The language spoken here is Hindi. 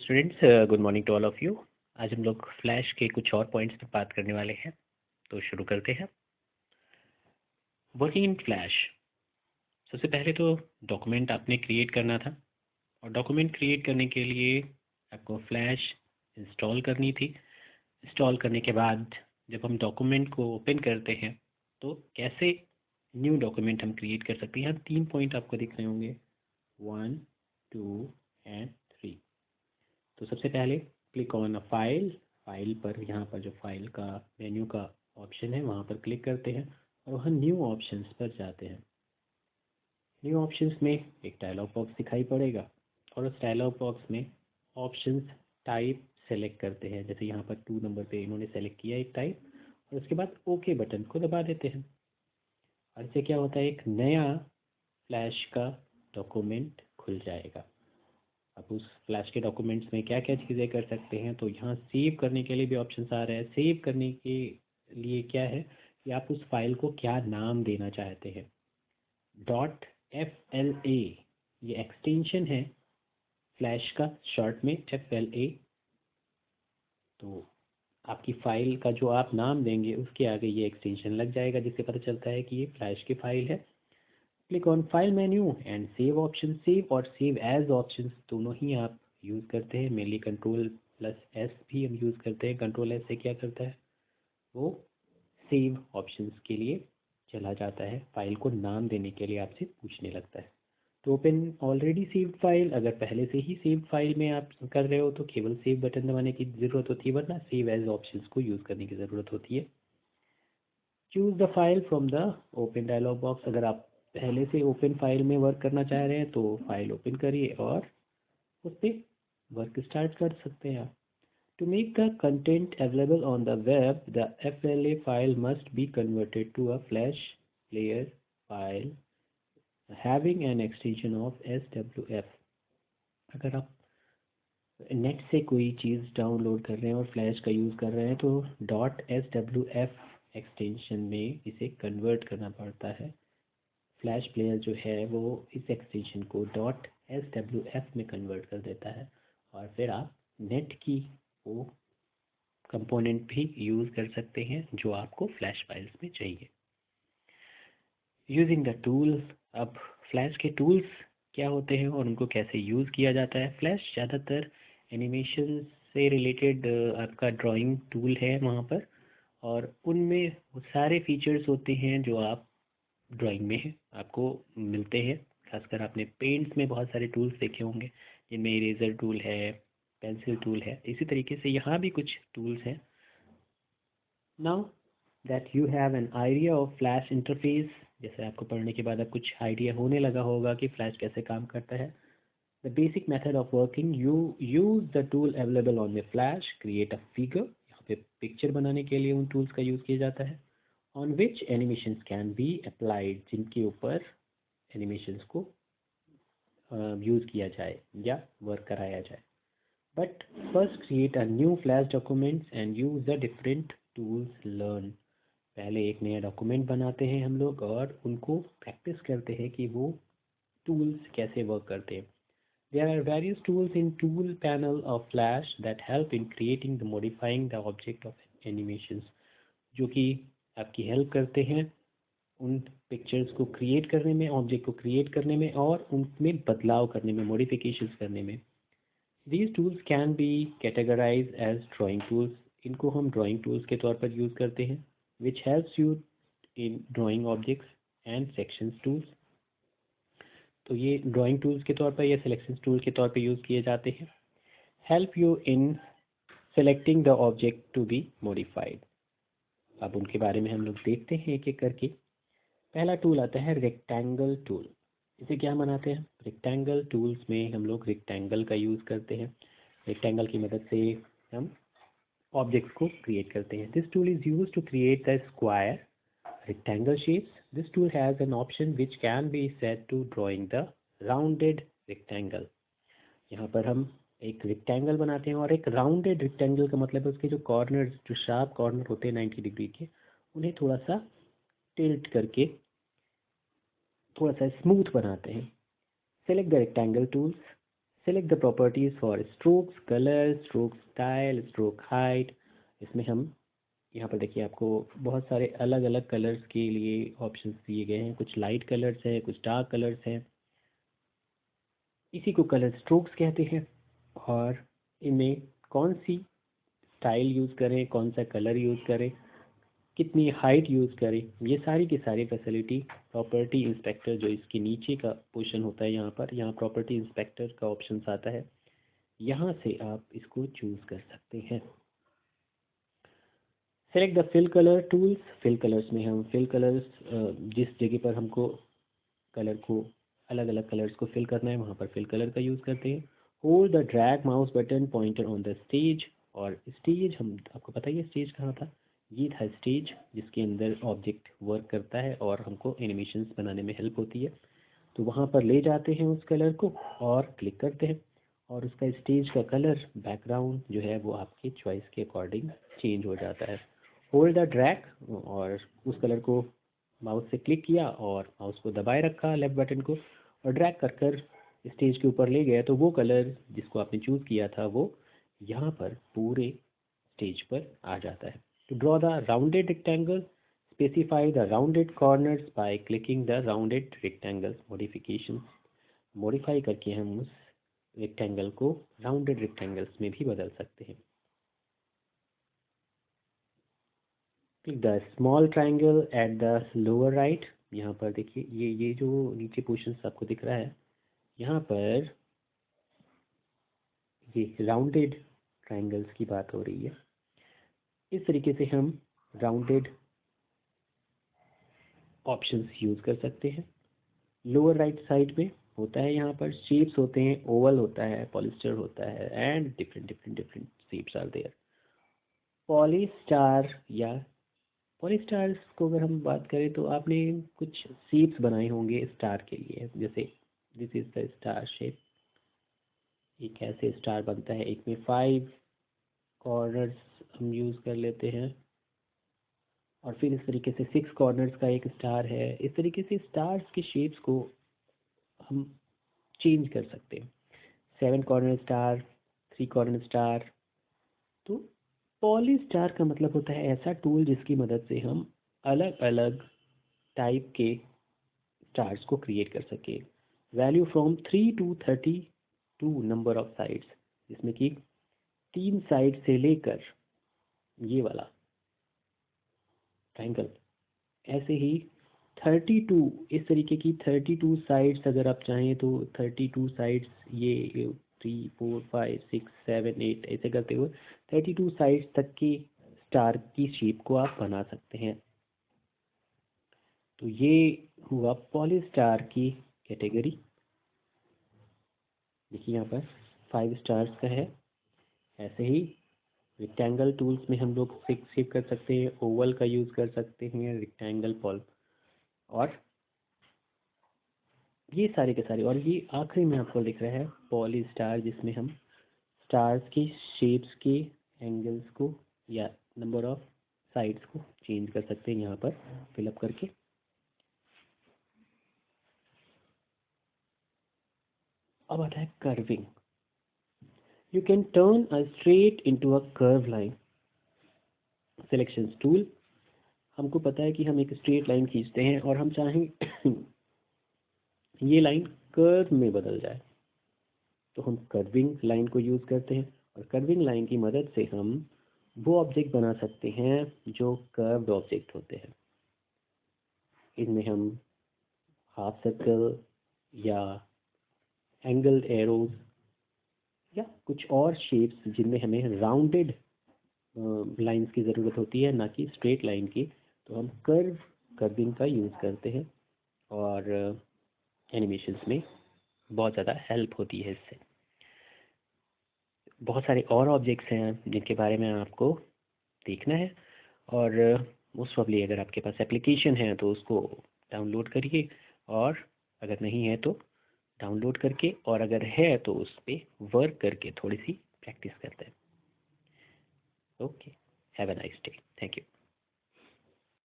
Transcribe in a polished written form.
Students, good morning to all of you. आज हम लोग फ्लैश के कुछ और पॉइंट्स पर बात करने वाले हैं, तो शुरू करते हैं। Working in flash. सबसे पहले तो डॉक्यूमेंट आपने क्रिएट करना था, और डॉक्यूमेंट क्रिएट करने के लिए आपको फ्लैश इंस्टॉल करनी थी। इंस्टॉल करने के बाद जब हम डॉक्यूमेंट को ओपन करते हैं तो कैसे न्यू डॉक्यूमेंट हम क्रिएट कर सकते हैं। यहाँ 3 पॉइंट आपको दिख रहे होंगे, 1, 2 एंड 3। तो सबसे पहले click on a file. File पर यहाँ पर जो फाइल का मेन्यू का ऑप्शन है वहाँ पर क्लिक करते हैं और वहाँ न्यू ऑप्शंस पर जाते हैं। न्यू ऑप्शंस में एक डायलॉग बॉक्स दिखाई पड़ेगा और उस डायलॉग बॉक्स में ऑप्शंस टाइप सेलेक्ट करते हैं। जैसे यहाँ पर 2 नंबर पे इन्होंने सेलेक्ट किया एक टाइप, और उसके बाद ओके बटन को दबा देते हैं। और इससे क्या होता है, एक नया फ्लैश का डॉक्यूमेंट खुल जाएगा। अब उस फ्लैश के डॉक्यूमेंट्स में क्या क्या चीज़ें कर सकते हैं, तो यहाँ सेव करने के लिए भी ऑप्शन आ रहा है। सेव करने के लिए क्या है कि आप उस फाइल को क्या नाम देना चाहते हैं। .fla ये एक्सटेंशन है फ्लैश का, शॉर्ट में FLA। तो आपकी फ़ाइल का जो आप नाम देंगे उसके आगे ये एक्सटेंशन लग जाएगा, जिससे पता चलता है कि ये फ्लैश की फ़ाइल है। Click on file menu and save option. Save और सेव एज ऑप्शन दोनों ही आप यूज़ करते हैं। मेनली Ctrl+S भी हम यूज़ करते हैं। Ctrl+S से क्या करता है, वो सेव ऑप्शंस के लिए चला जाता है, फाइल को नाम देने के लिए आपसे पूछने लगता है। तो ओपन ऑलरेडी सेव्ड फाइल, अगर पहले से ही सेव फाइल में आप कर रहे हो तो केवल सेव बटन दबाने की ज़रूरत होती है, वरना सेव एज ऑप्शंस को यूज़ करने की ज़रूरत होती है। Choose the file from the open dialog box. अगर आप पहले से ओपन फाइल में वर्क करना चाह रहे हैं तो फाइल ओपन करिए और उस पर वर्क स्टार्ट कर सकते हैं आप। To make the content available on the web, the FLA file must be converted to a flash player file having an extension of SWF। अगर आप नेट से कोई चीज़ डाउनलोड कर रहे हैं और फ्लैश का यूज़ कर रहे हैं तो .SWF एक्सटेंशन में इसे कन्वर्ट करना पड़ता है। फ्लैश प्लेयर जो है वो इस एक्सटेंशन को .SWF में कन्वर्ट कर देता है, और फिर आप नेट की वो कंपोनेंट भी यूज़ कर सकते हैं जो आपको फ्लैश फाइल्स में चाहिए। Using the tool. अब फ्लैश के टूल्स क्या होते हैं और उनको कैसे यूज़ किया जाता है। फ्लैश ज़्यादातर एनिमेशन से रिलेटेड आपका ड्राइंग टूल है वहाँ पर, और उनमें वो सारे फीचर्स होते हैं जो आप ड्राइंग में आपको मिलते हैं। खासकर आपने पेंट्स में बहुत सारे टूल्स देखे होंगे, जिनमें इरेजर टूल है, पेंसिल टूल है। इसी तरीके से यहाँ भी कुछ टूल्स हैं। Now that you have an idea of flash interface, जैसे आपको पढ़ने के बाद अब कुछ आइडिया होने लगा होगा कि फ्लैश कैसे काम करता है। The basic method of working, you use the tool available on the flash. Create a figure, यहाँ पे पिक्चर बनाने के लिए उन टूल्स का यूज़ किया जाता है। On which animations can be applied, जिनके ऊपर एनिमेशंस को यूज़ किया जाए या वर्क कराया जाए। But first create a new flash documents and use the different tools learn. पहले एक नया डॉक्यूमेंट बनाते हैं हम लोग और उनको प्रैक्टिस करते हैं कि वो टूल्स कैसे वर्क करते हैं। There are various tools in tool panel of Flash that help in creating the modifying the object of animations, जो कि आपकी हेल्प करते हैं उन पिक्चर्स को क्रिएट करने में, ऑब्जेक्ट को क्रिएट करने में और उनमें बदलाव करने में, मॉडिफिकेशंस करने में। These tools can be categorized as drawing tools. इनको हम ड्राइंग टूल्स के तौर पर यूज़ करते हैं। Which helps you in drawing objects and sections tools. तो ये ड्राइंग टूल्स के तौर पर या सिलेक्शन टूल के तौर पर यूज़ किए जाते हैं। Help you in selecting the object to be modified. अब उनके बारे में हम लोग देखते हैं एक एक करके। पहला टूल आता है रेक्टेंगल टूल। इसे क्या मनाते हैं, रेक्टेंगल टूल्स में हम लोग रेक्टेंगल का यूज़ करते हैं। रेक्टेंगल की मदद से हम ऑब्जेक्ट्स को क्रिएट करते हैं। This tool is use to create the square rectangle shapes. This tool has an option which can be set to drawing the rounded rectangle. यहाँ पर हम एक रेक्टेंगल बनाते हैं, और एक राउंडेड रेक्टेंगल का मतलब है उसके जो कॉर्नर, जो शार्प कॉर्नर होते हैं 90 डिग्री के, उन्हें थोड़ा सा टिल्ट करके थोड़ा सा स्मूथ बनाते हैं। Select the rectangle tools. Select the properties for strokes colour, stroke style, stroke height. इसमें हम यहाँ पर देखिए आपको बहुत सारे अलग अलग कलर्स के लिए ऑप्शंस दिए गए हैं। कुछ लाइट कलर्स हैं, कुछ डार्क कलर्स हैं। इसी को कलर स्ट्रोक्स कहते हैं। और इनमें कौन सी स्टाइल यूज़ करें, कौन सा कलर यूज़ करें, कितनी हाइट यूज़ करें, ये सारी की सारी फैसिलिटी प्रॉपर्टी इंस्पेक्टर, जो इसके नीचे का पोर्शन होता है यहाँ पर, यहाँ प्रॉपर्टी इंस्पेक्टर का ऑप्शन आता है, यहाँ से आप इसको चूज़ कर सकते हैं। Select the fill colour tools. Fill colours में हम फिल कलर्स, जिस जगह पर हमको कलर को अलग अलग कलर्स को फिल करना है वहाँ पर फिल कलर का यूज़ करते हैं। Hold the drag mouse button pointer on the stage. और स्टेज, हम आपको पता ही है स्टेज कहाँ था, ये था स्टेज जिसके अंदर ऑब्जेक्ट वर्क करता है और हमको एनिमेशंस बनाने में हेल्प होती है। तो वहाँ पर ले जाते हैं उस कलर को और क्लिक करते हैं और उसका स्टेज का कलर, बैकग्राउंड जो है वो आपके चॉइस के अकॉर्डिंग चेंज हो जाता है। होल्ड द ड्रैग, और उस कलर को माउस से क्लिक किया और माउस को दबाए रखा लेफ्ट बटन को और ड्रैग कर कर स्टेज के ऊपर ले गया, तो वो कलर जिसको आपने चूज़ किया था वो यहाँ पर पूरे स्टेज पर आ जाता है। To draw the rounded rectangle, specify the rounded corners by clicking the rounded rectangles modification. Modify करके हम उस रेक्टेंगल को राउंडेड रेक्टेंगल्स में भी बदल सकते हैं। Click the small triangle at the lower right. यहाँ पर देखिए ये जो नीचे पोर्शन आपको दिख रहा है, यहाँ पर ये राउंडेड ट्राइंगल्स की बात हो रही है। इस तरीके से हम राउंडेड ऑप्शंस यूज़ कर सकते हैं। लोअर राइट साइड में होता है, यहाँ पर शेप्स होते हैं, ओवल होता है, पॉलिस्टर होता है and different shapes are there. Polystar या पॉलीस्टार्स को अगर हम बात करें तो आपने कुछ शेप्स बनाए होंगे स्टार के लिए, जैसे this is the star shape. एक ऐसे स्टार बनता है, एक में 5 कॉर्नर्स हम यूज़ कर लेते हैं और फिर इस तरीके से 6 कॉर्नर्स का एक स्टार है। इस तरीके से स्टार्स के शेप्स को हम चेंज कर सकते हैं। 7 कॉर्नर स्टार, 3 कॉर्नर स्टार। तो पॉली स्टार का मतलब होता है ऐसा टूल जिसकी मदद से हम अलग अलग टाइप के स्टार्स को क्रिएट कर सके। Value from 3 to 32 number of sides, जिसमें कि 3 साइड से लेकर ये वाला ट्रायंगल, ऐसे ही 32 इस तरीके की 32 साइड्स अगर आप चाहें तो 32 साइड्स, ये 3 4 5 6 7 8 ऐसे करते हुए 32 साइड्स तक की स्टार की शेप को आप बना सकते हैं। तो ये हुआ पॉली स्टार की कैटेगरी। देखिए यहाँ पर 5 स्टार्स का है। ऐसे ही रेक्टेंगल टूल्स में हम लोग 6 शेप कर सकते हैं, ओवल का यूज़ कर सकते हैं, रेक्टेंगल पॉल, और ये सारे के सारे। और ये आखिरी में आपको दिख रहा है पॉली स्टार, जिसमें हम स्टार्स की शेप्स के एंगल्स को या नंबर ऑफ साइड्स को चेंज कर सकते हैं यहाँ पर फिलअप करके। अब आता है curving. You can turn a straight into a curve line. Selection tool, हमको पता है कि हम एक स्ट्रेट लाइन खींचते हैं और हम चाहें ये लाइन कर्व में बदल जाए, तो हम कर्विंग लाइन को यूज़ करते हैं और कर्विंग लाइन की मदद से हम वो ऑब्जेक्ट बना सकते हैं जो कर्व्ड ऑब्जेक्ट होते हैं। इनमें हम हाफ सर्कल या एंगल एरोज या कुछ और शेप्स जिनमें हमें राउंडेड लाइंस की ज़रूरत होती है, ना कि स्ट्रेट लाइन की, तो हम कर्विंग का यूज़ करते हैं और एनिमेशंस में बहुत ज़्यादा हेल्प होती है इससे। बहुत सारे और ऑब्जेक्ट्स हैं जिनके बारे में आपको देखना है, और मोस्ट प्रॉब्ली अगर आपके पास एप्लीकेशन है तो उसको डाउनलोड करिए, और अगर नहीं है तो डाउनलोड करके, और अगर है तो उस पर वर्क करके थोड़ी सी प्रैक्टिस करते हैं। Okay, have a nice day, thank you.